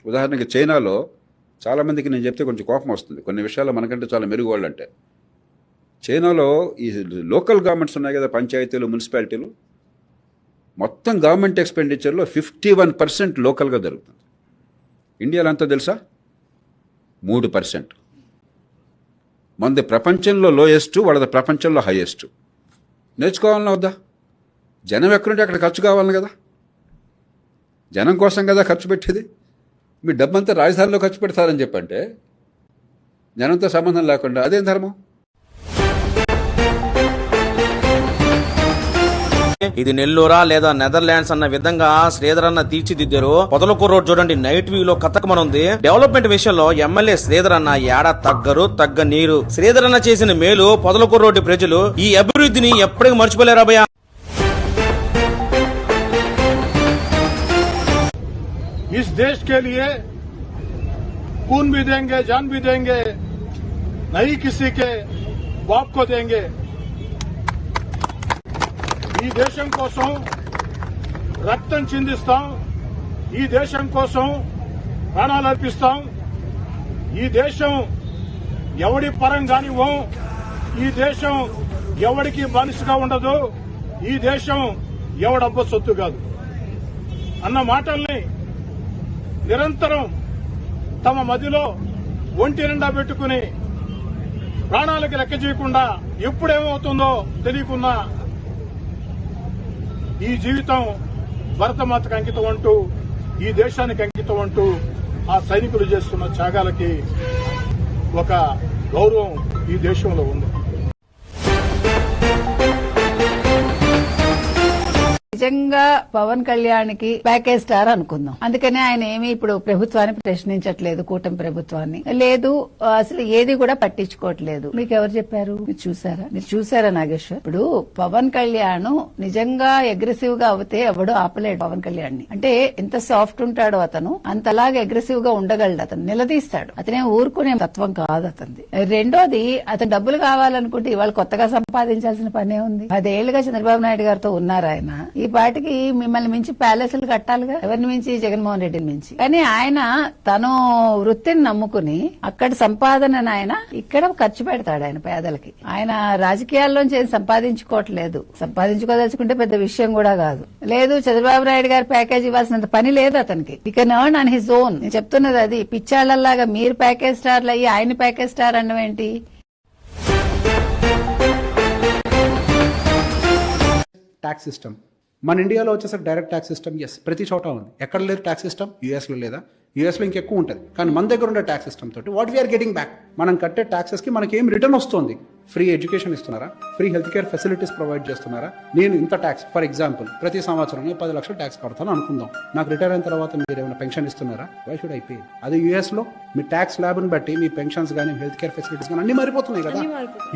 ఉదాహరణకి చైనాలో చాలామందికి నేను చెప్తే కొంచెం కోపం వస్తుంది, కొన్ని విషయాల్లో మనకంటే చాలా మెరుగు వాళ్ళు అంటే. చైనాలో ఈ లోకల్ గవర్నమెంట్స్ ఉన్నాయి కదా, పంచాయతీలు, మున్సిపాలిటీలు, మొత్తం గవర్నమెంట్ ఎక్స్పెండిచర్లో 51% లోకల్గా జరుగుతుంది. ఇండియాలో అంతా తెలుసా? 3%. మనది ప్రపంచంలో లోయెస్ట్, వాళ్ళది ప్రపంచంలో హైయెస్ట్. నేర్చుకోవాలన్నా వద్దా? జనం ఎక్కడుంటే అక్కడ ఖర్చు కావాలని కదా, జనం కోసం కదా ఖర్చు పెట్టేది. మీ డబ్బంతా రాజధానిలో ఖర్చు పెడతారని చెప్పంటే జనంతో సంబంధం లేకుండా అదేం ధర్మం? ఇది నెల్లూరా లేదా నెదర్లాండ్స్ అన్న విధంగా శ్రీధర్ అన్న తీర్చిదిద్దారు. పొదలకూరు రోడ్ చూడండి, నైట్ వ్యూ లో కథకమనుంది. డెవలప్మెంట్ విషయంలో ఎమ్మెల్యే శ్రీధర్ అన్న ఏడా తగ్గ నీరు. శ్రీధర్ అన్న చేసిన మేలు పొదలకూరు రోడ్డు ప్రజలు ఈ అభివృద్ధిని ఎప్పటికీ మర్చిపోలేరు అభయ. इस देश के लिए खून भी देंगे, जान भी देंगे, नहीं किसी के बाप को देंगे. ఈ దేశం కోసం రక్తం చిందిస్తాం, ఈ దేశం కోసం ప్రాణాలు అర్పిస్తాం. ఈ దేశం ఎవడి పరం కానివ్వం, ఈ దేశం ఎవడికి బానిసగా ఉండదు, ఈ దేశం ఎవడబ్బ సొత్తు కాదు అన్న మాటల్ని నిరంతరం తమ మదిలో ఒంటి నిండా పెట్టుకుని ప్రాణాలకి లెక్క చేయకుండా ఎప్పుడేమవుతుందో తెలియకుండా ఈ జీవితం భరతమాతకు అంకితం అంటూ, ఈ దేశానికి అంకితం అంటూ ఆ సైనికులు చేస్తున్న త్యాగాలకి ఒక గౌరవం ఈ దేశంలో ఉంది. నిజంగా పవన్ కళ్యాణ్ కి ప్యాకేజ్ స్టార్ అనుకుందాం. అందుకనే ఆయన ఏమి ఇప్పుడు ప్రభుత్వాన్ని ప్రశ్నించట్లేదు, కూటమి ప్రభుత్వాన్ని లేదు, అసలు ఏది కూడా పట్టించుకోవట్లేదు. మీకు ఎవరు చెప్పారు? మీరు చూసారా నాగేశ్వర్? ఇప్పుడు పవన్ కళ్యాణ్ నిజంగా అగ్రెసివ్ గా అవుతే ఎవడో ఆపలేడు పవన్ కళ్యాణ్ ని. అంటే ఎంత సాఫ్ట్ ఉంటాడో అతను, అంతలాగా అగ్రెసివ్ గా ఉండగలడు. అతను నిలదీస్తాడు. అతనే ఊరుకునే తత్వం కాదు అతనిది. రెండోది, అతను డబ్బులు కావాలనుకుంటే ఇవాళ కొత్తగా సంపాదించాల్సిన పనే ఉంది. 10 ఏళ్లుగా చంద్రబాబు నాయుడు గారితో ఉన్నారు ఆయన. ఈ పాటికి మిమ్మల్ని మించి ప్యాలెస్లు కట్టాలిగా, ఎవరిని మించి? జగన్మోహన్ రెడ్డిని మించి. కానీ ఆయన తను వృత్తిని నమ్ముకుని అక్కడ సంపాదన ఆయన ఇక్కడ ఖర్చు పెడతాడు. ఆయన పేదలకి. ఆయన రాజకీయాల్లోంచి ఏం సంపాదించుకోవట్లేదు. సంపాదించుకోదలుచుకుంటే పెద్ద విషయం కూడా కాదు. లేదు, చంద్రబాబు నాయుడు గారు ప్యాకేజ్ ఇవ్వాల్సినంత పని లేదు అతనికి. ఈ can earn on his own. నేను చెప్తున్నది అది. పిచ్చాళ్లలాగా మీరు ప్యాకేజ్ స్టార్లు అయ్యి ఆయన ప్యాకేజ్ స్టార్ అనడం ఏంటి? ట్యాక్స్ సిస్టమ్ మన ఇండియాలో వచ్చేసరికి డైరెక్ట్ ట్యాక్స్ సిస్టమ్ ఎస్ ప్రతి చోట ఉంది. ఎక్కడ లేదు ట్యాక్స్ సిస్టమ్? యూఎస్లో లేదా? యూఎస్లో ఇంకెక్కువ ఉంటుంది. కానీ మన దగ్గర ఉండే ట్యాక్స్ సిస్టమ్ తోటి వాట్ వీఆర్ గెటింగ్ బ్యాక్? మనం కట్టే ట్యాక్సెస్కి మనకి ఏం రిటర్న్ వస్తుంది? ఫ్రీ ఎడ్యుకేషన్ ఇస్తున్నారా? Free health care facilities provide చేస్తున్నారా? నేను ఇంత ట్యాక్స్, ఫర్ ఎగ్జాంపుల్ ప్రతి సంవత్సరం 10 లక్షలు ట్యాక్స్ కడతాను అనుకుందాం. నాకు రిటైర్ అయిన తర్వాత మీరు ఏమైనా పెన్షన్ ఇస్తున్నారా? Why should I pay? అదే యూఎస్లో మీ ట్యాక్స్ స్లాబ్ని బట్టి మీ పెన్షన్స్ కానీ హెల్త్ కేర్ ఫెసిలిటీస్ కానీ అన్ని మారిపోతున్నాయి కదా.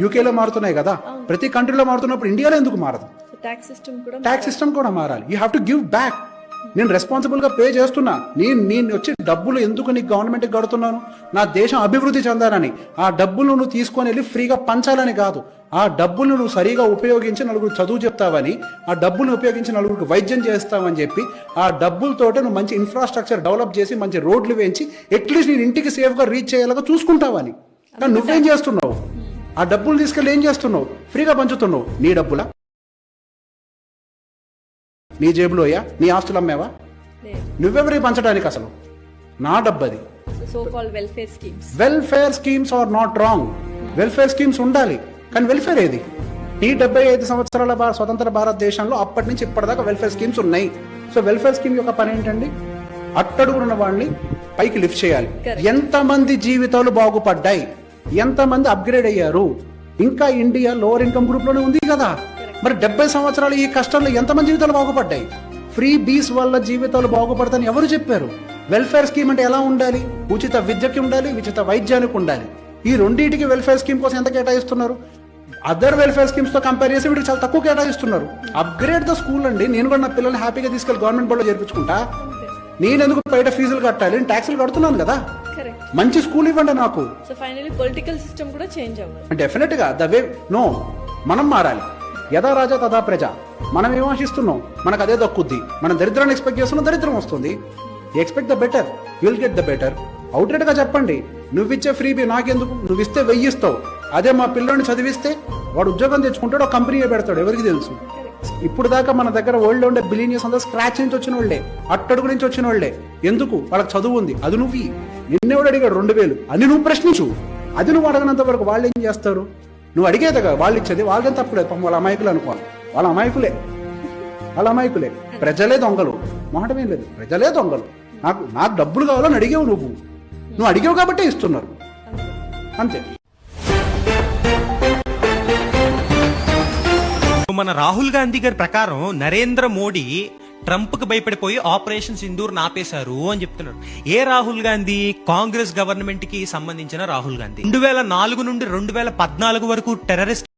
యూకేలో మారుతున్నాయి కదా. ప్రతి కంట్రీలో మారుతున్నప్పుడు ఇండియాలో ఎందుకు మారదు? ట్యాక్స్ సిస్టమ్ కూడా మారాలి. You have to give back. నేను రెస్పాన్సిబుల్ గా పే చేస్తున్నా. నేను వచ్చే డబ్బులు ఎందుకు నీకు గవర్నమెంట్కి కడుతున్నాను? నా దేశం అభివృద్ధి చెందాలని. ఆ డబ్బులు నువ్వు తీసుకొని వెళ్ళి ఫ్రీగా పంచాలని కాదు. ఆ డబ్బులు నువ్వు సరిగా ఉపయోగించి నలుగురు చదువు చెప్తావని, ఆ డబ్బులను ఉపయోగించి నలుగురికి వైద్యం చేస్తావని చెప్పి, ఆ డబ్బులతోటే నువ్వు మంచి ఇన్ఫ్రాస్ట్రక్చర్ డెవలప్ చేసి మంచి రోడ్లు వేయించి అట్లీస్ట్ నేను ఇంటికి సేఫ్ గా రీచ్ అయ్యేలాగా చూసుకుంటావని. కానీ నువ్వేం చేస్తున్నావు? ఆ డబ్బులు తీసుకెళ్ళి ఏం చేస్తున్నావు? ఫ్రీగా పంచుతున్నావు. నీ డబ్బులా? నీ జేబులోయా? నీ ఆస్తులు అమ్మేవా? నువ్వెవరి పంచడానికి? అసలు నా డబ్బది. Welfare schemes are not wrong. Welfare schemes ఉండాలి. కానీ వెల్ఫేర్ ఏది? ఈ 75 సంవత్సరాల స్వతంత్ర భారతదేశంలో అప్పటి నుంచి ఇప్పటిదాకా వెల్ఫేర్ స్కీమ్స్ ఉన్నాయి. సో వెల్ఫేర్ స్కీమ్ యొక్క పని ఏంటండి? అట్టడుగున్న వాడిని పైకి లిఫ్ట్ చేయాలి. ఎంతమంది జీవితాలు బాగుపడ్డాయి, ఎంతమంది అప్గ్రేడ్ అయ్యారు? ఇంకా ఇండియా లోవర్ ఇన్కమ్ గ్రూప్ లోనే ఉంది కదా. మరి 70 సంవత్సరాలు ఈ కష్టంలో ఎంతమంది జీవితాలు బాగుపడ్డాయి? ఫ్రీ బీస్ వల్ల జీవితాలు బాగుపడతాయని ఎవరు చెప్పారు? వెల్ఫేర్ స్కీమ్ అంటే ఎలా ఉండాలి? ఉచిత విద్యకి ఉండాలి, ఉచిత వైద్యానికి ఉండాలి. ఈ రెండింటికి వెల్ఫేర్ స్కీమ్ కోసం ఎంత కేటాయిస్తున్నారు? అదర్ వెల్ఫేర్ స్కీమ్స్ తో కంపేర్ చేసి వీటికి చాలా తక్కువ కేటాయిస్తున్నారు. అప్గ్రేడ్ ద స్కూల్ అండి. నేను కూడా నా పిల్లల్ని హ్యాపీగా తీసుకెళ్ళి గవర్నమెంట్ బోర్డులో చేర్పించుకుంటా. నేను ఎందుకు బయట ఫీజులు కట్టాలి? నేను ట్యాక్సులు కడుతున్నాను కదా. మంచి స్కూల్ ఇవ్వండి నాకు. పొలిటికల్ సిస్టమ్ కూడా చేంజ్ అవ్వాలి. డెఫినెట్ గా ద వే నో, మనం మారాలి. యథా రాజా తథా ప్రజ. మనం ఏం ఆశిస్తున్నాం? మనకు అదే దక్కుద్ది. మనం దరిద్రాన్ని ఎక్స్పెక్ట్ చేస్తున్నాం, దరిద్రం వస్తుంది. Expect the better, will get the better. Outlet గా చెప్పండి, నువ్విచ్చే ఫ్రీబీ నాకెందుకు, నువ్వు ఇస్తే 1000 ఇస్తావు. అదే మా పిల్లోని చదివిస్తే వాడు ఉద్యోగం తెచ్చుకుంటాడు, ఒక కంపెనీ పెడతాడు, ఎవరికి తెలుసు. ఇప్పుడు దాకా మన దగ్గర వరల్డ్ లో ఉండే బిలియనియర్స్ అంతా స్క్రాచ్ నుంచి వచ్చిన వాళ్ళే, అట్టడుగు నుంచి వచ్చిన వాళ్ళే. ఎందుకు? వాళ్ళకి చదువు ఉంది, అది నువ్వు నిన్నెవడు అడిగాడు 2000 అని నువ్వు ప్రశ్నించు. అది నువ్వు అడగనంత వరకు వాళ్ళు ఏం చేస్తారు? నువ్వు అడిగేదిగా వాళ్ళు ఇచ్చేది, వాళ్ళకేం తప్పలేదు. పాపం వాళ్ళ అమాయకులు అనుకోవాలి, వాళ్ళ అమాయకులే. ప్రజలే దొంగలు, మాటమేం లేదు, ప్రజలే దొంగలు. నాకు డబ్బులు కావాలని అడిగావు, నువ్వు అడిగావు కాబట్టే ఇస్తున్నారు, అంతే. మన రాహుల్ గాంధీ గారి ప్రకారం నరేంద్ర మోడీ ట్రంప్ కు భయపడిపోయి ఆపరేషన్ సింధూర్ నాపేశారు అని చెప్తున్నాడు. ఏ రాహుల్ గాంధీ? కాంగ్రెస్ గవర్నమెంట్ కి సంబంధించిన రాహుల్ గాంధీ. 2004 నుండి 2014 వరకు టెర్రరిస్ట్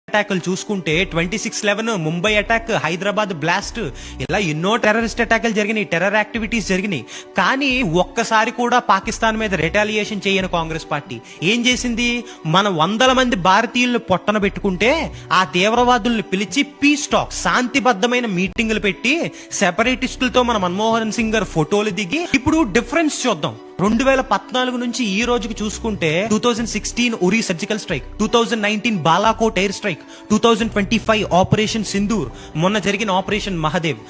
అటాకులు చూసుకుంటే 26/11 ముంబై అటాక్, హైదరాబాద్ బ్లాస్ట్, ఇలా ఎన్నో టెర్రరిస్ట్ అటాకులు జరిగినాయి, టెర్రర్ యాక్టివిటీస్ జరిగినాయి. కానీ ఒక్కసారి కూడా పాకిస్తాన్ మీద రిటాలియేషన్ చేయని కాంగ్రెస్ పార్టీ ఏం చేసింది? మన 100 మంది భారతీయులను పొట్టన పెట్టుకుంటే ఆ తీవ్రవాదుల్ని పిలిచి పీస్ టాక్, శాంతిబద్ధమైన మీటింగులు పెట్టి సెపరేటిస్టులతో మన మన్మోహన్ సింగ్ గారు ఫోటోలు దిగి. ఇప్పుడు డిఫరెన్స్ చూద్దాం. 2014 నుంచి ఈ రోజుకి చూసుకుంటే 2016 Uri surgical strike, 2019 Balakot air strike, 2025 operation Sindoor, మొన్న జరిగిన ఆపరేషన్ మహదేవ్.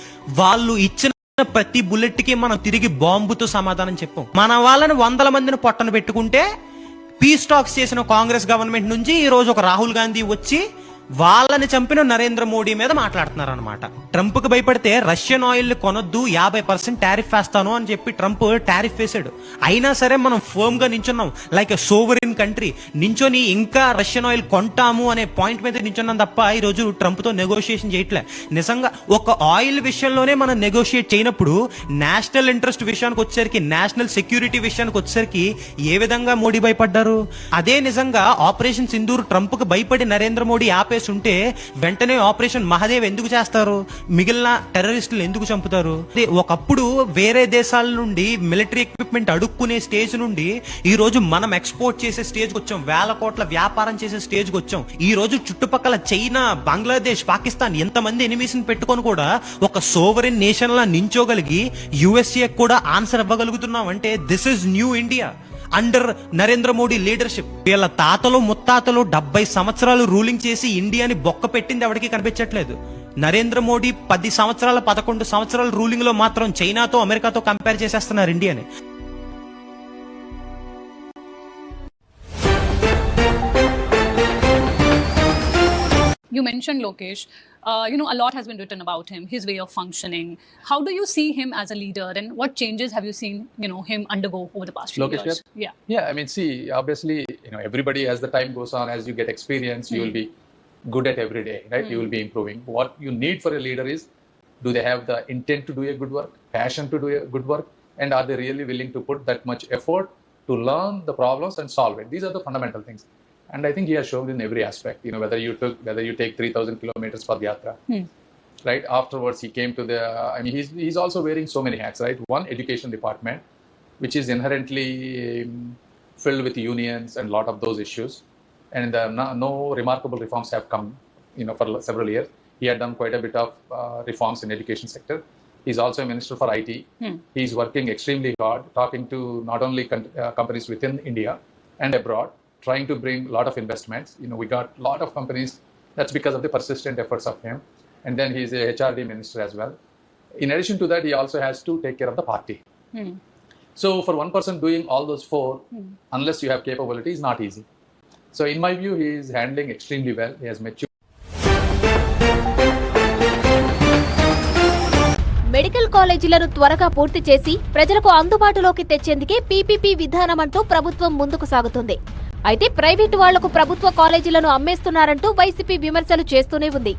వాళ్ళు ఇచ్చిన ప్రతి బుల్లెట్ కి మనం తిరిగి బాంబుతో సమాధానం చెప్పాం. మన వాళ్ళని 100 మందిని పొట్టన పెట్టుకుంటే పీస్ టాక్స్ చేసిన కాంగ్రెస్ గవర్నమెంట్ నుంచి ఈ రోజు ఒక రాహుల్ గాంధీ వచ్చి వాళ్ళని చంపిన నరేంద్ర మోడీ మీద మాట్లాడుతున్నారు అనమాట. ట్రంప్ కు భయపడితే రష్యన్ ఆయిల్ కొనొద్దు, 50% టారిఫ్ వేస్తాను అని చెప్పి ట్రంప్ టారిఫ్ వేసాడు. అయినా సరే మనం ఫర్మ్ గా నించున్నాం, లైక్ ఎ సోవరిన్ కంట్రీ నించొని ఇంకా రష్యన్ ఆయిల్ కొంటాము అనే పాయింట్ మీద నించున్నాం తప్ప ఈ రోజు ట్రంప్ తో నెగోషియేషన్ చేయట్లే. నిజంగా ఒక ఆయిల్ విషయంలోనే మనం నెగోషియేట్ చేయనప్పుడు నేషనల్ ఇంట్రెస్ట్ విషయానికి వచ్చేసరికి, నేషనల్ సెక్యూరిటీ విషయానికి వచ్చేసరికి ఏ విధంగా మోడీ భయపడ్డారు? అదే నిజంగా ఆపరేషన్ సింధూర్ ట్రంప్ కు భయపడి నరేంద్ర మోడీ ఉంటే వెంటనే ఆపరేషన్ మహదేవ్ ఎందుకు చేస్తారు? మిగిలిన టెర్రరిస్టులు ఎందుకు చంపుతారు? ఒకప్పుడు వేరే దేశాల నుండి మిలిటరీ ఎక్విప్మెంట్ అడుక్కునే స్టేజ్ నుండి ఈ రోజు మనం ఎక్స్పోర్ట్ చేసే స్టేజ్ కి వచ్చాం, 1000 కోట్ల వ్యాపారం చేసే స్టేజ్ కి వచ్చాం. ఈ రోజు చుట్టుపక్కల చైనా, బంగ్లాదేశ్, పాకిస్తాన్ ఎంతమంది ఎనిమీస్ ని పెట్టుకొని కూడా ఒక సోవరెన్ నేషన్ లా నించోగలిగి USA కూడా ఆన్సర్ ఇవ్వగలుగుతున్నాం అంటే this is new India under Narendra Modi leadership. వీళ్ళ తాతలు ముత్తాతలు 70 సంవత్సరాలు రూలింగ్ చేసి ఇండియాని బొక్క పెట్టింది ఎవరికి కనిపించట్లేదు. నరేంద్ర మోడీ 10 సంవత్సరాల 11 సంవత్సరాల రూలింగ్ లో మాత్రం చైనాతో, అమెరికాతో కంపేర్ చేసేస్తున్నారు ఇండియాని. You mentioned Lokesh. A lot has been written about him, his way of functioning. How do you see him as a leader, and what changes have you seen, him undergo over the past few Lokesh years? Yeah. I mean, see, obviously, everybody, as the time goes on, as you get experience, you will be good at every day, right? You will be improving. What you need for a leader is, do they have the intent to do a good work, passion to do a good work, and are they really willing to put that much effort to learn the problems and solve it? These are the fundamental things. And I think he has shown in every aspect, whether you take 3,000 kilometers for the yatra, right? Afterwards, he came to he's also wearing so many hats, right? One, education department, which is inherently filled with unions and a lot of those issues. And no remarkable reforms have come, for several years. He had done quite a bit of reforms in education sector. He's also a minister for IT. He's working extremely hard, talking to not only companies within India and abroad, trying to bring a lot of investments. We got a lot of companies. That's because of the persistent efforts of him. And then he's a HRD minister as well. In addition to that, he also has to take care of the party. So for one person doing all those four, unless you have capability, is not easy. So in my view, he is handling extremely well. He has matured. Medical కాలేజీలను త్వరగా పూర్తి చేసి ప్రజలకు అందుబాటులోకి తెచ్చేందుకే PPP విధానం అంటూ ప్రభుత్వం ముందుకు సాగుతుంది. అయితే ప్రైవేటు వాళ్లకు ప్రభుత్వ కాలేజీలను అమ్మేస్తున్నారంటూ వైసీపీ విమర్శలు చేస్తూనే ఉంది.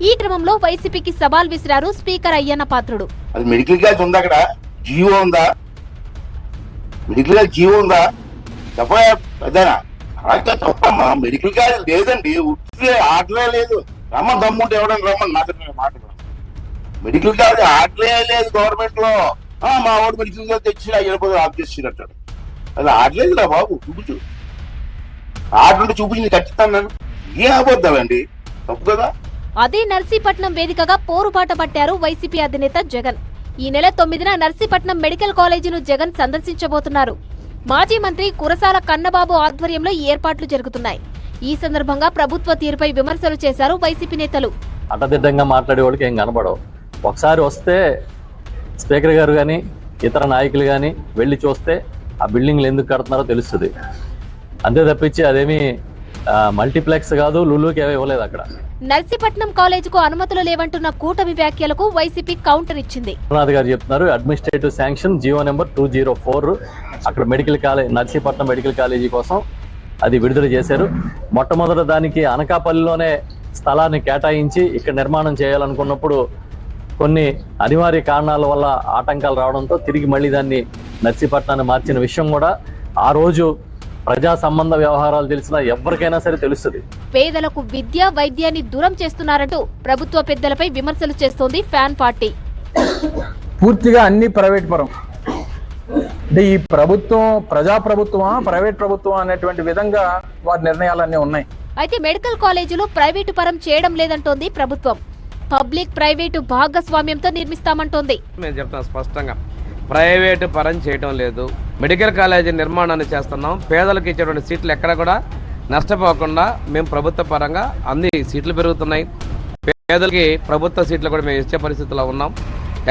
ఈ క్రమంలో వైసీపీకి సవాల్ విసిరారు స్పీకర్ అయ్యన్న పాత్రుడు. అది మెడికల్ కాలేజ్ ఉందా? అక్కడ జీవో ఉందా? మెడికల్ కాలేజ్ జీవో ఉందా? తప్పదా? తప్పమ్మా, మెడికల్ కాలేజ్ లేదండి. ఆటలే లేదు. రమ్మని దమ్ముంటే ఎవడని రమ్మని మాట. మెడికల్ కాలేజ్ ఆటలే లేదు గవర్నమెంట్ లో. మా వాడు మెడికల్ కాలేజ్ తెచ్చి 50 ఆఫ్ చేసినట్టాడు. అది ఆటలేదు రా బాబు, చూపించు. ఆటలుంటే చూపించి ఖచ్చితంగా నేను ఏం అబద్దాలండి, తప్పు కదా. అదే నర్సీపట్నం వేదికగా పోరుబాట పట్టారు వైసీపీ అధినేత జగన్. ఈ నెల 9న నర్సీపట్నం మెడికల్ కాలేజీను జగన్ సందర్శించబోతున్నారు. మాజీ మంత్రి కురసాల కన్నబాబు ఆధ్వర్యంలో ఈ ఏర్పాట్లు జరుగుతున్నాయి. ఈ సందర్భంగా ప్రభుత్వ తీరుపై విమర్శలు చేశారు వైసీపీ నేతలు. అడ్డదిడ్డంగా మాట్లాడే వాళ్ళకి ఏం కనబడవు. ఒకసారి వస్తే స్పీకర్ గారు కానీ ఇతర నాయకులు కానీ వెళ్ళి చూస్తే ఆ బిల్డింగ్లు ఎందుకు కడుతున్నారో తెలుస్తుంది. అంతే తప్పించి అదేమీ మల్టీప్లెక్స్ కాదు, లులుకి ఏమీ ఇవ్వలేదు అక్కడ. నర్సీపట్నం కాలేజీకు అనుమతులు లేవంటున్న కూటమి వ్యాఖ్యలకు వైసీపీ కౌంటర్ ఇచ్చింది. విశ్వనాథ్ గారు చెప్తున్నారు అడ్మినిస్ట్రేటివ్ శాంక్షన్ జీవో నెంబర్ 204 అక్కడ medical college Narsipatnam medical college కోసం అది విడుదల చేశారు. మొట్టమొదటి దానికి అనకాపల్లిలోనే స్థలాన్ని కేటాయించి ఇక్కడ నిర్మాణం చేయాలనుకున్నప్పుడు కొన్ని అనివార్య కారణాల వల్ల ఆటంకాలు రావడంతో తిరిగి మళ్ళీ దాన్ని నర్సీపట్నాన్ని మార్చిన విషయం కూడా ఆ రోజు ప్రజా సంబంధ వ్యవహారాలు తెలిసిన ఎవరికైనా సరే తెలుస్తుంది. పేదలకు విద్య వైద్యాన్ని దూరం చేస్తున్నారంటూ ప్రభుత్వ పెద్దలపై విమర్శలు చేస్తోంది ఫ్యాన్ పార్టీ. పూర్తిగా అన్ని ప్రైవేట్ పరం, అంటే ఈ ప్రభుత్వం ప్రజాప్రభుత్వమా ప్రైవేట్ ప్రభుత్వం అనేటువంటి విధంగా వారి నిర్ణయాలన్నీ ఉన్నాయి. అయితే మెడికల్ కాలేజీలు ప్రైవేటు పరం చేయడం లేదంటోంది ప్రభుత్వం. పబ్లిక్ ప్రైవేటు భాగస్వామ్యంతో నిర్మిస్తామంటోంది. మేము చెప్తాం స్పష్టంగా, ప్రైవేటు పరం చేయడం లేదు. మెడికల్ కాలేజీ నిర్మాణాన్ని చేస్తున్నాం. పేదలకు ఇచ్చేటువంటి సీట్లు ఎక్కడ కూడా నష్టపోకుండా మేము ప్రభుత్వ పరంగా అన్ని సీట్లు పెరుగుతున్నాయి. పేదలకి ప్రభుత్వ సీట్లు కూడా మేము ఇచ్చే పరిస్థితిలో ఉన్నాం.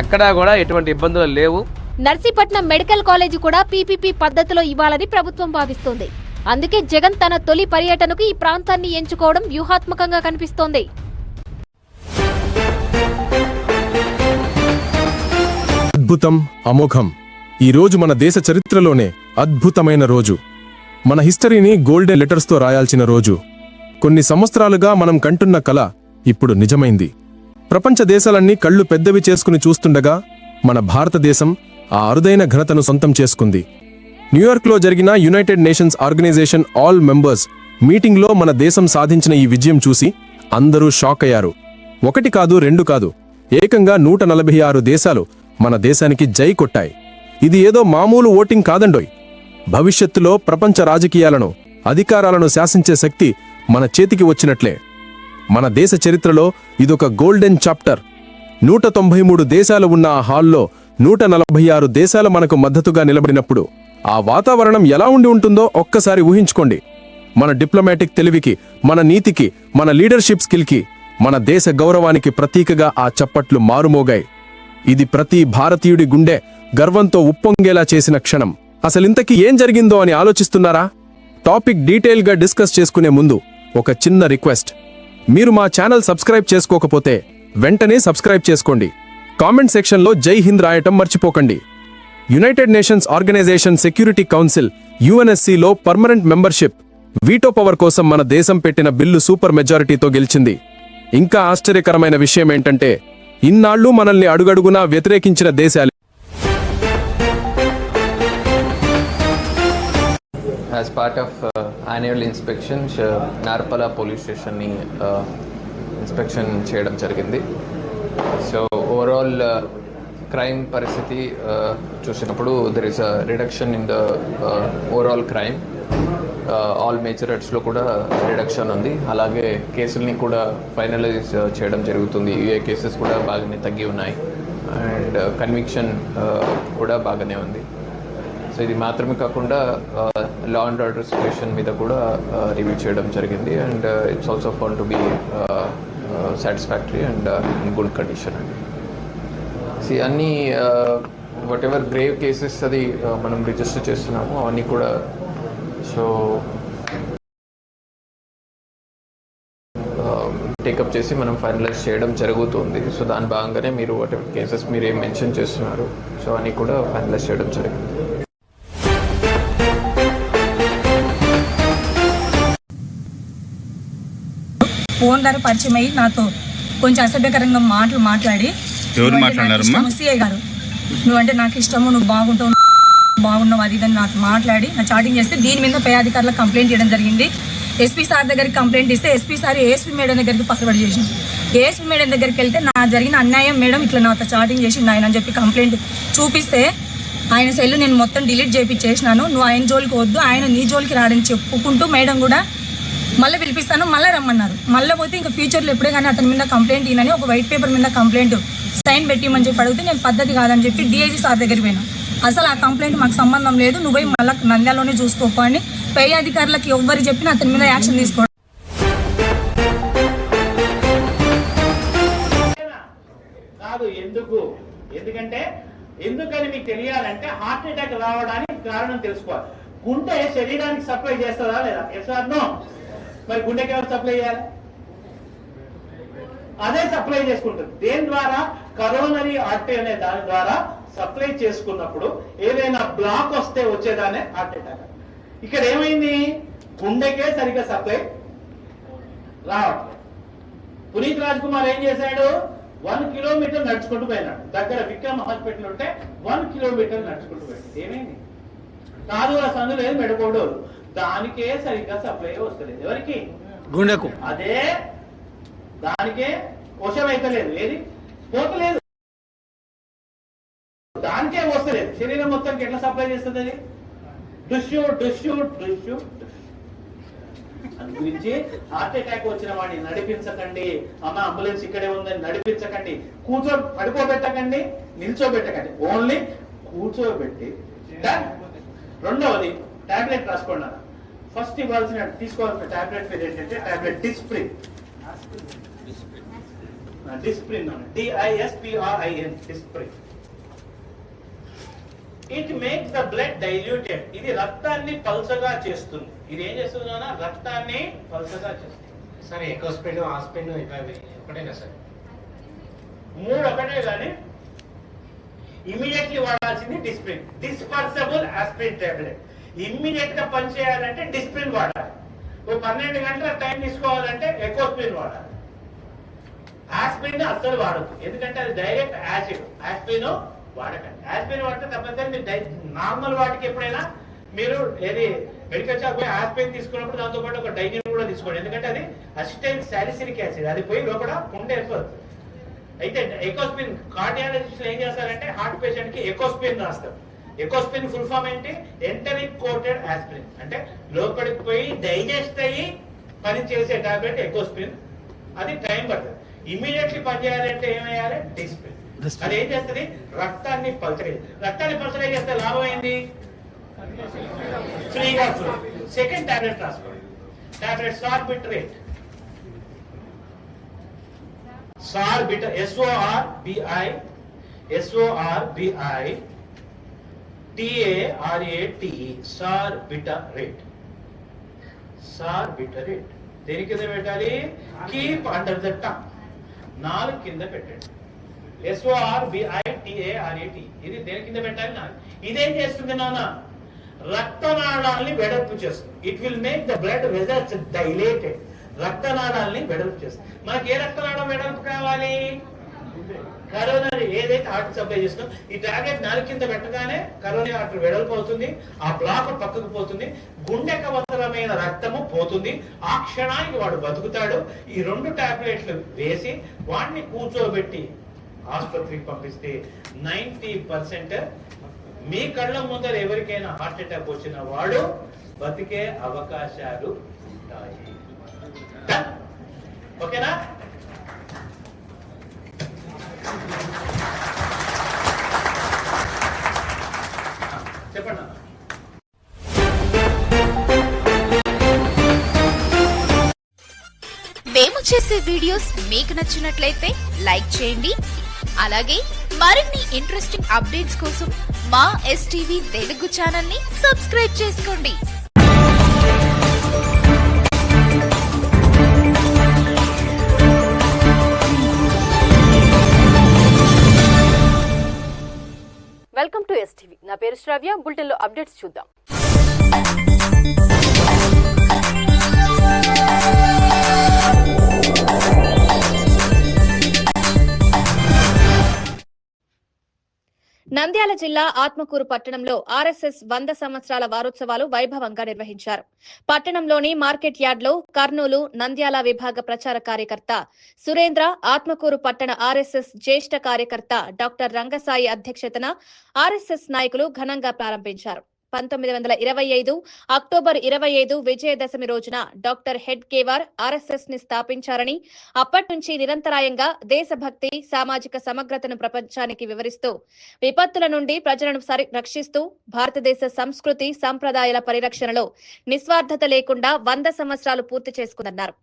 ఎక్కడా కూడా ఎటువంటి ఇబ్బందులు లేవు. నర్సీపట్నం మెడికల్ కాలేజీ కూడా పీపీపీ పద్ధతిలో ఇవ్వాలని ప్రభుత్వం భావిస్తోంది. అందుకే జగన్ తన తొలి పర్యటనకు ఈ ప్రాంతాన్ని ఎంచుకోవడం వ్యూహాత్మకంగా కనిపిస్తోంది. అద్భుతం, అమోఘం. ఈ రోజు మన దేశ చరిత్రలోనే అద్భుతమైన రోజు. మన హిస్టరీని గోల్డెన్ లెటర్స్తో రాయాల్సిన రోజు. కొన్ని సంవత్సరాలుగా మనం కంటున్న కల ఇప్పుడు నిజమైంది. ప్రపంచ దేశాలన్నీ కళ్ళు పెద్దవి చేసుకుని చూస్తుండగా మన భారతదేశం ఆ అరుదైన ఘనతను సొంతం చేసుకుంది. న్యూయార్క్లో జరిగిన United Nations Organisation all members మీటింగ్లో మన దేశం సాధించిన ఈ విజయం చూసి అందరూ షాక్ అయ్యారు. ఒకటి కాదు, రెండు కాదు, ఏకంగా 146 దేశాలు మన దేశానికి జై కొట్టాయి. ఇది ఏదో మామూలు ఓటింగ్ కాదండోయ్. భవిష్యత్తులో ప్రపంచ రాజకీయాలను, అధికారాలను శాసించే శక్తి మన చేతికి వచ్చినట్లే. మన దేశ చరిత్రలో ఇదొక గోల్డెన్ చాప్టర్. 193 దేశాలు ఉన్న ఆ హాల్లో 146 దేశాలు మనకు మద్దతుగా నిలబడినప్పుడు ఆ వాతావరణం ఎలా ఉండి ఉంటుందో ఒక్కసారి ఊహించుకోండి. మన డిప్లొమాటిక్ తెలివికి, మన నీతికి, మన లీడర్షిప్ స్కిల్కి, మన దేశ గౌరవానికి ప్రతీకగా ఆ చప్పట్లు మారుమోగాయి. ఇది ప్రతి భారతీయుడి గుండె గర్వంతో ఉప్పొంగేలా చేసిన క్షణం. అసలింతకీ ఏం జరిగిందో అని ఆలోచిస్తున్నారా? టాపిక్ డీటెయిల్గా డిస్కస్ చేసుకునే ముందు ఒక చిన్న రిక్వెస్ట్. మీరు మా ఛానల్ సబ్స్క్రైబ్ చేసుకోకపోతే వెంటనే సబ్స్క్రైబ్ చేసుకోండి. కామెంట్ సెక్షన్లో జై హింద్ రాయటం మర్చిపోకండి. United Nations Organisation Security Council యుఎన్ఎస్సిలో పర్మనెంట్ మెంబర్షిప్ వీటో పవర్ కోసం మన దేశం పెట్టిన బిల్లు సూపర్ మెజారిటీతో గెలిచింది. ఇంకా ఆశ్చర్యకరమైన విషయం ఏంటంటే ఇన్నాళ్లు మనల్ని అడుగడుగునా వ్యతిరేకించిన దేశాలు As part of annual inspection, Narpala police station ni inspection చేయడం జరిగింది. సో ఓవరాల్ క్రైమ్ పరిస్థితి చూసినప్పుడు there is a reduction in the overall crime. All major హెడ్స్లో కూడా రిడక్షన్ ఉంది. అలాగే కేసుల్ని కూడా ఫైనలైజ్ చేయడం జరుగుతుంది. యూఏ కేసెస్ కూడా బాగానే తగ్గి ఉన్నాయి అండ్ కన్విక్షన్ కూడా బాగానే ఉంది. సో ఇది మాత్రమే కాకుండా లా అండ్ ఆర్డర్ సిచ్యువేషన్ మీద కూడా రివ్యూ చేయడం జరిగింది and it's also found to be satisfactory and in good condition అండి. అన్నీ వాట్ ఎవర్ గ్రేవ్ కేసెస్ అది మనం రిజిస్టర్ చేస్తున్నాము అవన్నీ కూడా సో టేకప్ చేసి మనం ఫైనలైజ్ చేయడం జరుగుతుంది. సో దాని భాగంగానే మీరు వాట్ ఎవర్ కేసెస్ మీరు ఏం మెన్షన్ చేస్తున్నారు సో అన్నీ కూడా ఫైనలైజ్ చేయడం జరిగింది. ఫోన్ ద్వారా పరిచయం అయ్యి నాతో కొంచెం అసభ్యకరంగా మాట్లాడి సిఐ గారు నువ్వంటే నాకు ఇష్టము, నువ్వు బాగున్నావు అది ఇదని నాకు మాట్లాడి నా చాటింగ్ చేస్తే దీని మీద పై అధికారులకు కంప్లైంట్ చేయడం జరిగింది. ఎస్పీ సార్ దగ్గరికి కంప్లైంట్ ఇస్తే ఎస్పీ సార్ ఏఎస్పీ మేడం దగ్గరికి ఫార్వర్డ్ చేసింది. ఏఎస్పీ మేడం దగ్గరికి వెళ్తే నా జరిగిన అన్యాయం మేడం ఇట్లా నాతో చాటింగ్ చేసింది ఆయన అని చెప్పి కంప్లైంట్ చూపిస్తే ఆయన సెల్ నేను మొత్తం డిలీట్ చేయించేసినాను, నువ్వు ఆయన జోలికి వద్దు, ఆయన నీ జోలికి రాడని చెప్పుకుంటూ మేడం కూడా మళ్ళీ పిలిపిస్తాను, మళ్ళీ రమ్మన్నారు. మళ్ళీ పోతే ఇంకా ఫ్యూచర్లో ఎప్పుడే కానీ అతని మీద కంప్లైంట్ ఇవ్వనని ఒక వైట్ పేపర్ మీద కంప్లైంట్ సైన్ పెట్టిమని చెప్పి అడిగితే నేను పద్ధతి కాదని చెప్పి డిఐజీ సార్ దగ్గరికి పోయినా. అసలు ఆ కంప్లైంట్ మాకు సంబంధం లేదు, నువ్వు పోయి మళ్ళీ నంద్యాలలోనే చూసుకోపో అని పై అధికారులకు ఎవ్వరు చెప్పినా అతని మీద యాక్షన్ తీసుకోవడం. ఎందుకంటే ఎందుకని మీకు తెలియాలంటే హార్ట్ అటాక్ రావడానికి కారణం తెలుసుకోవాలి. గుండె శరీరానికి సప్లై చేస్తుందా లేదా? Yes or no? మరి గుండెకి ఎవరు సప్లై చేయాలి? అదే సప్లై చేసుకుంటుంది. దేని ద్వారా? కరోనరీ ఆర్టరీ అనే దాని ద్వారా సప్లై చేసుకున్నప్పుడు ఏదైనా బ్లాక్ వస్తే వచ్చేదానే హార్ట్ అటాక్. ఇక్కడ ఏమైంది? గుండెకే సరిగ్గా సప్లై రావట్లేదు. పునీత్ రాజ్ కుమార్ ఏం చేశాడు? 1 కిలోమీటర్ నడుచుకుంటూ పోయినాడు. దగ్గర విక్రమ్ హాస్పిటల్ ఉంటే 1 కిలోమీటర్ నడుచుకుంటూ పోయాడు. ఏమైంది? కాదు సందు లేదు, మెడకోడు, దానికే సరిగ్గా సప్లై వస్తలేదు. ఎవరికి? గుండెకు. అదే దానికే వశం అయితే లేదు, ఏది పోతలేదు, దానికే వస్తలేదు. శరీరం మొత్తానికి ఎట్లా సప్లై చేస్తుంది అది? డుష్యూ డుష్యూ డుష్యూ. గురించి హార్ట్ అటాక్ వచ్చిన వాడిని నడిపించకండి. అమ్మ అంబులెన్స్ ఇక్కడే ఉందని నడిపించకండి. పడుకోబెట్టకండి, నిల్చోబెట్టకండి, ఓన్లీ కూర్చోబెట్టి. రెండవది టాబ్లెట్ రాసుకోండి. ఫస్ట్ తీసుకోవాల్సిన టాబ్లెట్ పేరు ఏంటంటే tablet Disprin. Disprin DISPRIN Disprin. It makes the blood diluted. ఇది రక్తాన్ని పల్చగా చేస్తుంది. ఇది ఏం చేస్తుంది? రక్తాన్ని పల్చగా చేస్తుంది. సరే, ఎకోస్పిన్, ఆస్పిన్ ఒకటేనా సార్? 3 ఒకటే కానీ ఇమీడియట్లీ వాడాల్సింది Disprin. Dispersible aspirin tablet. Immediate గా పనిచేయాలంటే డిస్ప్రిన్ వాడాలి. 12 గంటల టైం తీసుకోవాలంటే ఎకోస్పిన్ వాడాలి. ఆస్పిరిన్ అస్సలు వాడద్దు, ఎందుకంటే అది డైరెక్ట్ యాసిడ్. ఆస్పిరిన్ వాడకండి. ఆస్పిరిన్ వాడితే తప్పనిసరి మీరు నార్మల్ వాటికి ఎప్పుడైనా మీరు ఏది మెడికల్ షాప్ పోయి ఆస్పిరిన్ తీసుకున్నప్పుడు దాంతో పాటు ఒక డైజిన్ కూడా తీసుకోండి. ఎందుకంటే అది అసిటైల్ సాలిసిలిక్ యాసిడ్, అది పోయి లోపల పుండె ఏర్పడుతుంది. అయితే ఎకోస్పిన్ కార్డియాలజిస్టులు ఏం చేస్తారంటే హార్ట్ పేషెంట్ కి ఎకోస్పిన్ రాస్తారు. ఎకోస్పిన్ ఫుల్ ఫామ్ ఏంటి? Enteric coated aspirin. అంటే లోపలికి పోయి డైజెస్ట్ అయ్యి పని చేసే టాబ్లెట్ ఎకోస్పిన్. అది టైం పడుతుంది. ఇమీడియట్లీ పనిచేయాలంటే ఏమయ్యాలి? డిస్ప్రిన్. అది ఏం చేస్తుంది? రక్తాన్ని పల్చగా చేస్తే లాభం ఏంది? ఫ్రీగా ఫ్లో. సెకండ్ టాబ్లెట్ రాసుకోండి. టాబ్లెట్ సార్బిట్రేట్. సార్బిటర్, SORBITARATE, సార్బిటరేట్. సార్బిటరేట్ దేని కింద పెట్టాలి? Keep under the tongue. 4 కింద పెట్టండి. SORBITARATE. ఇది దేని కింద పెట్టాలి? 4. ఇదేం చేస్తుంది నాన్న? రక్తనాళాలని వెడల్పు చేస్తుంది. It will make the blood vessels dilated. రక్తనాళాలని వెడల్పు చేస్తుంది. మనకి ఏ రక్తనాళం వెడల్పు కావాలి? కరోనరీ ఏదైతే హార్ట్ సప్లై చేస్తుందో ఈ టాబ్లెట్ 4 కింద పెట్టగానే కరోనరీ ఆర్టరీ వెడల్పు అవుతుంది. ఆ బ్లాక్ పక్కకు పోతుంది. గుండెకు అవసరమైన రక్తము పోతుంది. ఆ క్షణానికి వాడు బతుకుతాడు. ఈ 2 టాబ్లెట్లు వేసి వాడిని కూర్చోబెట్టి ఆసుపత్రికి పంపిస్తే 90% మీ కళ్ళ ముందర ఎవరికైనా హార్ట్ అటాక్ వచ్చిన వాడు బతికే అవకాశాలు ఉంటాయి. ఓకేనా? చెప్పండి. మేము చేసే వీడియోస్ మీకు నచ్చినట్లయితే లైక్ చేయండి. అలాగే మరిన్ని ఇంట్రెస్టింగ్ అప్డేట్స్ కోసం మా STV తెలుగు ఛానల్ ని సబ్స్క్రైబ్ చేసుకోండి. Welcome to STV. నా పేరు శ్రావ్య. బులెటిన్ లో అప్డేట్స్ చూద్దాం. నంద్యాల జిల్లా ఆత్మకూరు పట్టణంలో RSS 100 సంవత్సరాల వారోత్సవాలు వైభవంగా నిర్వహించారు. పట్టణంలోని మార్కెట్ యార్డ్లో కర్నూలు, నంద్యాల విభాగ ప్రచార కార్యకర్త సురేంద్ర, ఆత్మకూరు పట్టణ RSS జ్యేష్ఠ కార్యకర్త డాక్టర్ రంగసాయి అధ్యక్షతన RSS నాయకులు ఘనంగా ప్రారంభించారు. 1925 అక్టోబర్ 25 విజయదశమి రోజున డాక్టర్ హెడ్గేవార్ ఆర్ఎస్ఎస్ ని స్థాపించారని, అప్పటి నుంచి నిరంతరాయంగా దేశభక్తి, సామాజిక సమగ్రతను ప్రపంచానికి వివరిస్తూ విపత్తుల నుండి ప్రజలను రక్షిస్తూ భారతదేశ సంస్కృతి సంప్రదాయాల పరిరక్షణలో నిస్వార్థత లేకుండా 100 సంవత్సరాలు పూర్తి చేసుకుందన్నారు.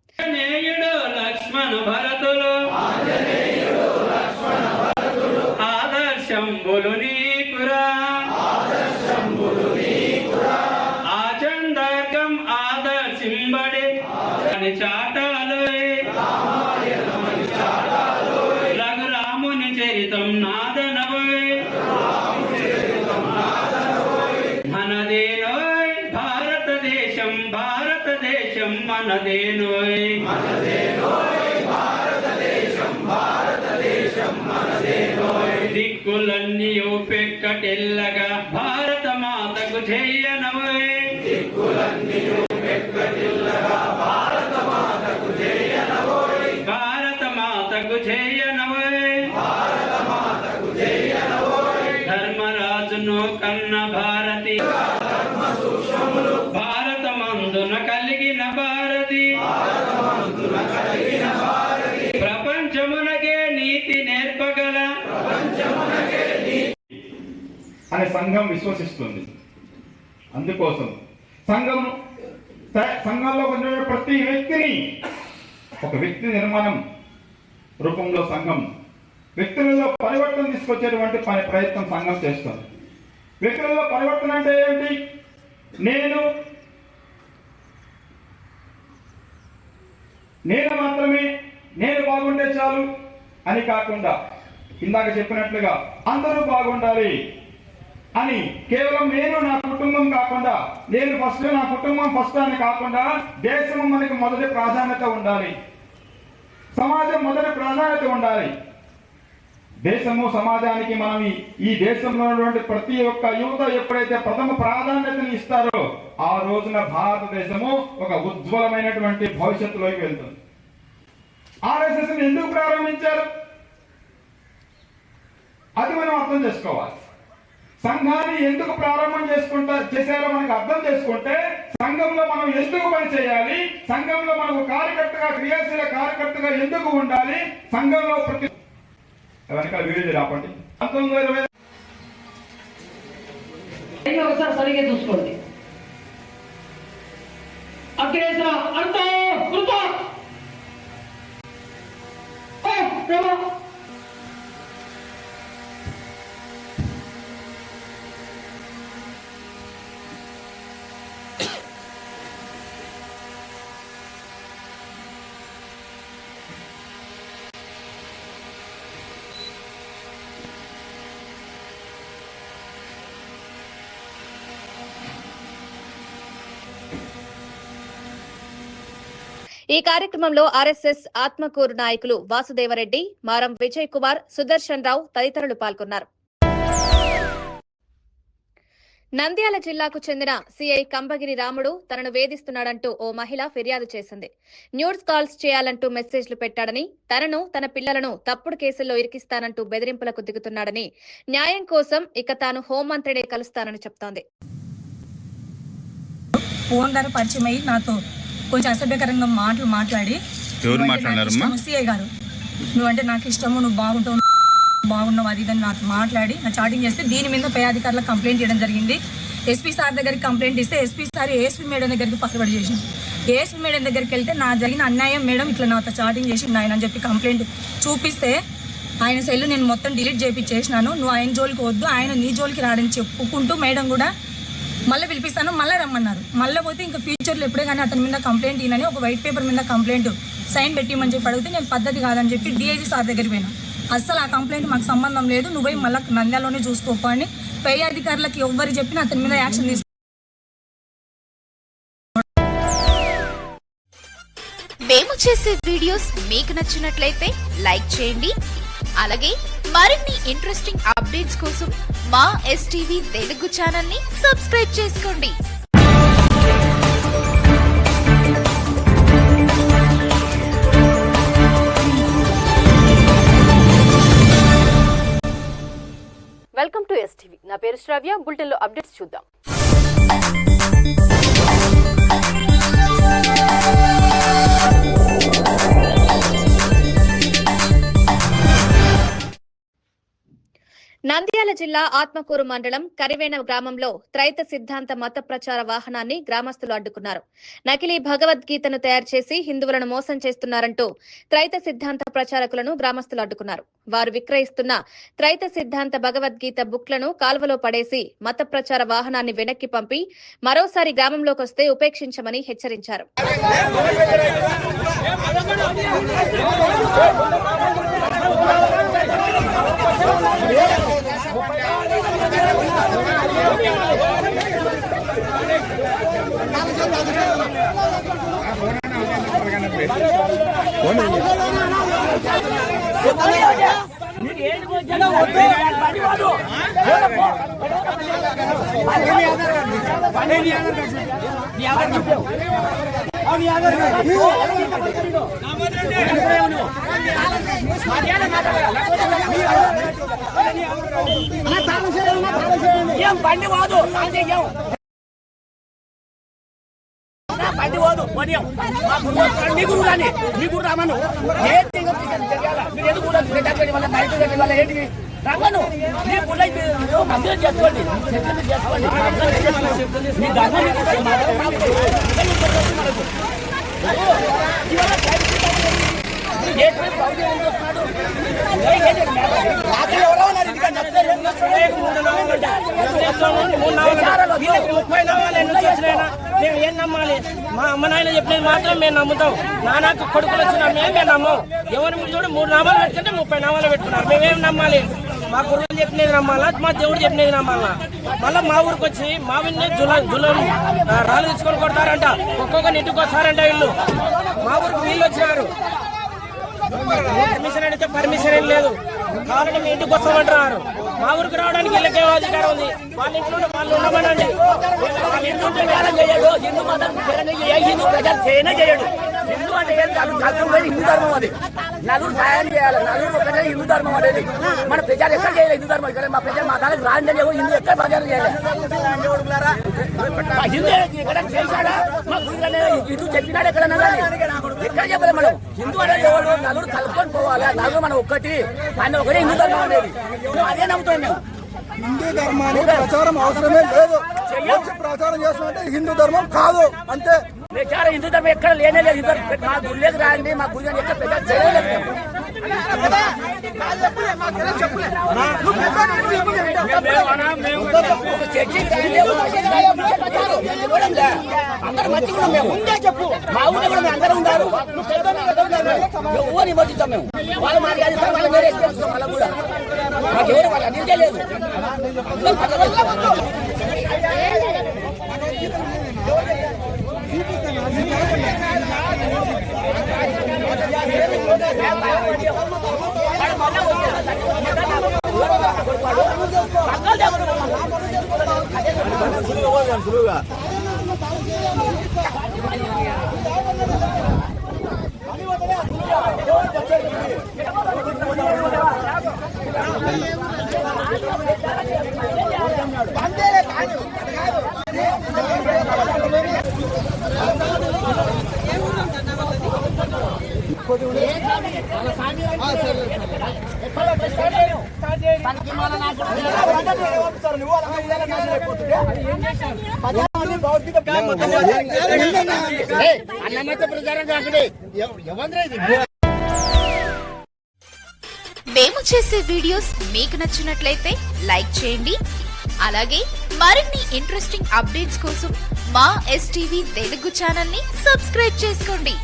ఆచందర్గం ఆదర్శింబడే చాటాలో రఘురాముని చరితం నాదనవోయ్ మనదేనోయ్ భారతదేశం భారతదేశం మనదేనోయ్ దిక్కులన్నీ పెక్కటెల్లగా భారత మాతకు జయనవోయ్ భారత మాతకు జయనవోయ్ ధర్మరాజును కన్న భారతి భారతమందున కలిగిన భారతి ప్రపంచమునకే నీతి నేర్పగల అనే సంఘం విశ్వసిస్తుంది. అందుకోసం సంఘంలో ఉన్న ప్రతి వ్యక్తిని ఒక వ్యక్తి నిర్మాణం రూపంలో సంఘం వ్యక్తులలో పరివర్తన తీసుకొచ్చేటువంటి ప్రయత్నం సంఘం చేస్తుంది. వ్యక్తులలో పరివర్తన అంటే ఏంటి? నేను మాత్రమే, నేను బాగుంటే చాలు అని కాకుండా, ఇందాక చెప్పినట్లుగా అందరూ బాగుండాలి అని కేవలం నేను నా కుటుంబం కాకుండా, నేను ఫస్ట్ నా కుటుంబం ఫస్ట్ అని కాకుండా దేశం మనకి మొదటి ప్రాధాన్యత ఉండాలి, సమాజం మొదటి ప్రాధాన్యత ఉండాలి. దేశము సమాజానికి మనం ఈ దేశంలో ఉన్నటువంటి ప్రతి ఒక్క యువత ఎప్పుడైతే ప్రథమ ప్రాధాన్యతను ఇస్తారో ఆ రోజున భారతదేశము ఒక ఉజ్వలమైనటువంటి భవిష్యత్తులోకి వెళ్తుంది. ఆర్ఎస్ఎస్ ఎందుకు ప్రారంభించారు అది మనం అర్థం చేసుకోవాలి. సంఘాన్ని ఎందుకు ప్రారంభం చేశారో మనకు అర్థం చేసుకుంటే సంఘంలో మనం ఎందుకు పని చేయాలి, సంఘంలో మనకు కార్యకర్తగా క్రియాశీల కార్యకర్తగా ఎందుకు ఉండాలి, సంఘంలో ప్రతి వెనకాల వీడియో రాపండి. 1920 ఒకసారి సరిగ్గా చూసుకోండి. అఖిలేశ్వర అంత కృత ఈ కార్యక్రమంలో ఆర్ఎస్ఎస్ ఆత్మకూరు నాయకులు వాసుదేవరెడ్డి, మారం విజయ్ కుమార్, సుదర్శన్ రావు తదితరులు పాల్గొన్నారు. నంద్యాల జిల్లాకు చెందిన సిఐ కంబగిరి రాముడు తనను వేధిస్తున్నాడంటూ ఓ మహిళ ఫిర్యాదు చేసింది. న్యూడ్స్ కాల్స్ చేయాలంటూ మెసేజ్లు పెట్టాడని, తనను తన పిల్లలను తప్పుడు కేసుల్లో ఇరికిస్తానంటూ బెదిరింపులకు దిగుతున్నాడని, న్యాయం కోసం ఇక తాను హోంమంత్రినే కలుస్తానని చెప్తోంది. ఫోన్ ద్వారా పరిచయం అయ్యి నాతో కొంచెం అసభ్యకరంగా మాట్లాడి, సిఐ గారు నువ్వంటే నాకు ఇష్టము, నువ్వు బాగున్నావు అది ఇదని నాతో మాట్లాడి నా చాటింగ్ చేస్తే దీని మీద పై అధికారులకు కంప్లైంట్ చేయడం జరిగింది. ఎస్పీ సార్ దగ్గరికి కంప్లైంట్ ఇస్తే ఎస్పీ సార్ ఏఎస్పీ మేడం దగ్గరికి ఫార్వర్డ్ చేసింది. ఏఎస్పీ మేడం దగ్గరికి వెళ్తే నా జరిగిన అన్యాయం మేడం ఇట్లా నాతో చాటింగ్ చేసి ఆయన అని చెప్పి కంప్లైంట్ చూపిస్తే ఆయన సెల్ నేను మొత్తం డిలీట్ చేయించేసినాను, నువ్వు ఆయన జోలికి వద్దు, ఆయన నీ జోలికి రాడని చెప్పుకుంటూ మేడం కూడా మళ్ళీ పిలిపిస్తాను, మళ్ళీ రమ్మన్నారు. మళ్ళీ పోతే ఇంకా ఫ్యూచర్లో ఎప్పుడే కానీ అతని మీద కంప్లైంట్ ఈయనని ఒక వైట్ పేపర్ మీద కంప్లైంట్ సైన్ పెట్టిమని చెప్పి అడిగితే నేను పద్ధతి కాదని చెప్పి డిఐజీ సార్ దగ్గరికి పోయినా. అస్సలు ఆ కంప్లైంట్ మాకు సంబంధం లేదు, నువ్వు పోయి మళ్ళీ నంద్యాలలోనే చూసుకోపో అని పై అధికారులకి ఎవ్వరు చెప్పినా అతని మీద యాక్షన్ తీసుకు. మేము చేసే వీడియోస్ మీకు నచ్చినట్లయితే లైక్ చేయండి. అలాగే మరిన్ని ఇంట్రెస్టింగ్ అప్డేట్స్ కోసం మా ఎస్టీవీ తెలుగు ఛానల్ ని సబ్స్క్రైబ్ చేసుకోండి. Welcome to STV. నా పేరు శ్రావ్య. బులెటిన్లో అప్డేట్స్ చూద్దాం. నంద్యాల జిల్లా ఆత్మకూరు మండలం కరివేన గ్రామంలో త్రైత సిద్ధాంత మత ప్రచార వాహనాన్ని గ్రామస్తులు అడ్డుకున్నారు. నకిలీ భగవద్గీతను తయారు చేసి హిందువులను మోసం చేస్తున్నారంటూ త్రైత సిద్ధాంత ప్రచారకులను గ్రామస్తులు అడ్డుకున్నారు. వారు విక్రయిస్తున్న త్రైత సిద్ధాంత భగవద్గీత బుక్లను కాల్వలో పడేసి మత ప్రచార వాహనాన్ని వెనక్కి పంపి మరోసారి గ్రామంలోకి వస్తే ఉపేక్షించమని హెచ్చరించారు. బండి పోదు బండి పోదు మీ గురు కానీ మీ గురు రామను ఏంటి రమ్మను మీ గుళ్ళ మందిరం చేసుకోండి చేసుకోండి మీ ధర్మం మేము ఏం నమ్మాలి? మా అమ్మ నాయన చెప్పినది మాత్రం మేము నమ్ముతాం. నాన్నకు కొడుకులు వచ్చినా మేము నమ్మం. ఎవరు చూడ 3 నామాలు పెట్టుకుంటే 30 నామాలు పెట్టుకున్నారు. మేమేం నమ్మాలి? మా గురువులు చెప్పినది నమ్మాలా, మా దేవుడు చెప్పినది నమ్మాలా? మళ్ళీ మా ఊరికి వచ్చి మా విన్నే జులం రాళ్ళు తీసుకొని కొడతారంట. ఒక్కొక్కరిని ఇంటికి వస్తారంట. వీళ్ళు మా ఊరికి వీళ్ళు వచ్చినారు. పర్మిషన్ అడిగితే పర్మిషన్ ఏం లేదు. కావాలంటే మీ ఇంటికి వస్తామంటున్నారు. మా ఊరికి రావడానికి వీళ్ళకేమో అధికారం ఉంది. వాళ్ళ ఇంట్లో వాళ్ళు ఉండమనండి. వాళ్ళ ఇంట్లో చేయడు. హిందూ మతం హిందూ ప్రజలు చేయనే చేయడు. హిందూ అంటే హిందూ ధర్మం అది. నలుగురు సాయం చేయాలి. నలుగురు ఒకటే హిందూ ధర్మం అనేది. మన ప్రజలు ఎక్కడ చేయాలి హిందూ ధర్మం? ఇక్కడ మా ప్రజలు మా దానికి రాండి హిందూ ఎక్కడ ప్రచారం చేయాలి? హిందూ ఎక్కడ చేశాడా? మా గురువు హిందూ చెప్పినాడు ఎక్కడన్నా కానీ ఎక్కడ చెప్పాలి? మనం హిందూ అనేది ఎవరు? నలుగురు కలుపుకొని పోవాలి. నలుగురు మనం ఒక్కటి ఆయన ఒకటే హిందూ ధర్మం అనేది. అదే నమ్ముతాం మేము. హిందూ ధర్మానికి ప్రచారం అవసరమే లేదు. ప్రచారం చేస్తామంటే హిందూ ధర్మం కాదు అంతే. ప్రచారం హిందూ ధర్మం ఎక్కడ లేనే లేదు. మా గుళ్ళకి రాండి. మా గుళ్ళు ఎక్కడ ప్రచారం చేయలేదు. అందరూ మంచిగా మేము చెప్పు. మా ఊళ్ళో కూడా అందరూ ఉన్నారు. ఎవరు విమర్శిస్తాం మేము. వాళ్ళు మాట్లాడిస్తాం. వాళ్ళు వేరే ఇస్తాం. వాళ్ళకు కూడా మాకు ఎవరు వాళ్ళ నిందే లేదు. మేము చేసే వీడియోస్ మీకు నచ్చినట్లయితే లైక్ చేయండి. అలాగే మరిన్ని ఇంట్రెస్టింగ్ అప్డేట్స్ కోసం మా STV తెలుగు ఛానల్ ని సబ్స్క్రైబ్ చేసుకోండి.